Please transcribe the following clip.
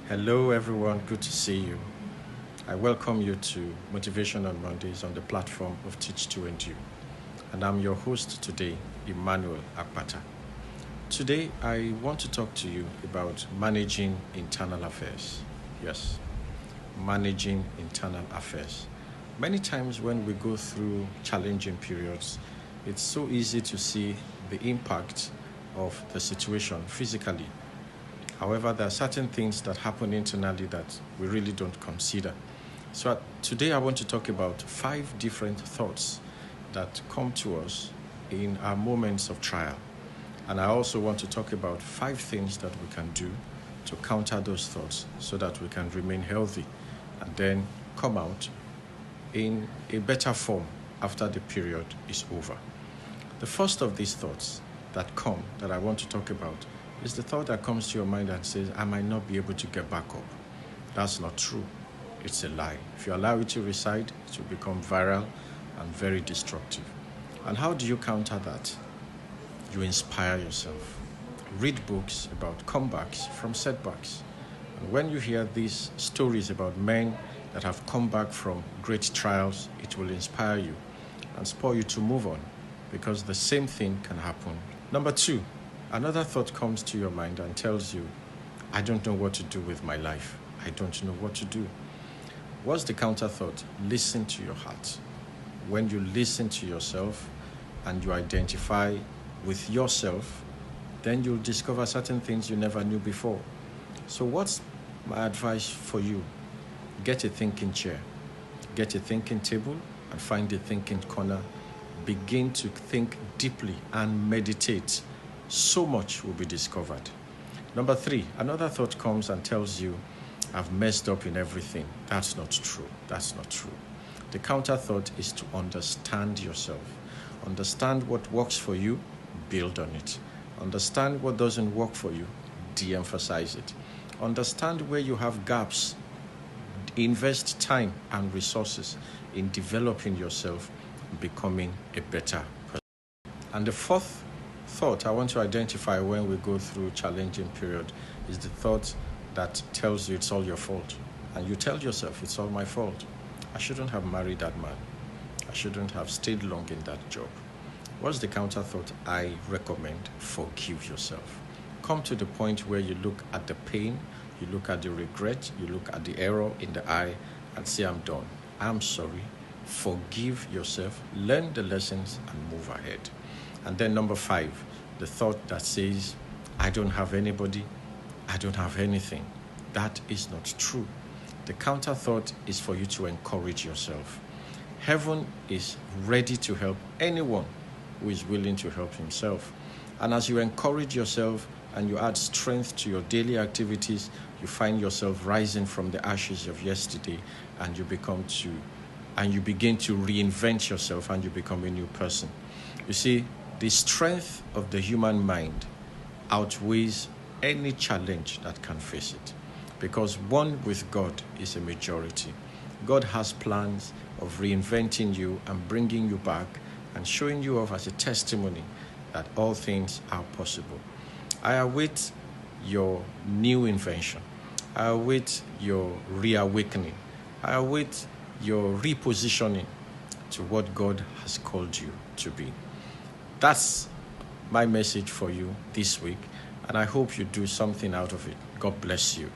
Hello, everyone. Good to see you. I welcome you to Motivation on Mondays on the platform of Teach to Endure. And I'm your host today, Emmanuel Akpata. Today, I want to talk to you about managing internal affairs. Yes, managing internal affairs. Many times when we go through challenging periods, it's so easy to see the impact of the situation physically. However, there are certain things that happen internally that we really don't consider. So today I want to talk about 5 different thoughts that come to us in our moments of trial. And I also want to talk about 5 things that we can do to counter those thoughts so that we can remain healthy and then come out in a better form after the period is over. The first of these thoughts that I want to talk about is the thought that comes to your mind and says, I might not be able to get back up. That's not true. It's a lie. If you allow it to reside, it will become viral and very destructive. And how do you counter that? You inspire yourself. Read books about comebacks from setbacks. And when you hear these stories about men that have come back from great trials, it will inspire you and spur you to move on, because the same thing can happen. Number 2, another thought comes to your mind and tells you, I don't know what to do with my life. I don't know what to do. What's the counter thought? Listen to your heart. When you listen to yourself and you identify with yourself, then you'll discover certain things you never knew before. So what's my advice for you? Get a thinking chair, get a thinking table, and find a thinking corner. Begin to think deeply and meditate. So much will be discovered. Number 3, another thought comes and tells you, I've messed up in everything. That's not true. That's not true. The counter thought is to understand yourself. Understand what works for you, build on it. Understand what doesn't work for you, de-emphasize it. Understand where you have gaps. Invest time and resources in developing yourself, becoming a better person. And the 4th thought I want to identify when we go through challenging period is the thought that tells you it's all your fault. And you tell yourself, it's all my fault. I shouldn't have married that man. I shouldn't have stayed long in that job. What's the counter thought I recommend? Forgive yourself. Come to the point where you look at the pain, you look at the regret, you look at the error in the eye and say, I'm done. I'm sorry. Forgive yourself, learn the lessons and move ahead. And then number 5, the thought that says, I don't have anybody, I don't have anything. That is not true. The counter thought is for you to encourage yourself. Heaven is ready to help anyone who is willing to help himself. And as you encourage yourself and you add strength to your daily activities, you find yourself rising from the ashes of yesterday, and you begin to reinvent yourself and you become a new person. You see, the strength of the human mind outweighs any challenge that can face it, because one with God is a majority. God has plans of reinventing you and bringing you back and showing you off as a testimony that all things are possible. I await your new invention. I await your reawakening. I await your repositioning to what God has called you to be. That's my message for you this week, and I hope you do something out of it. God bless you.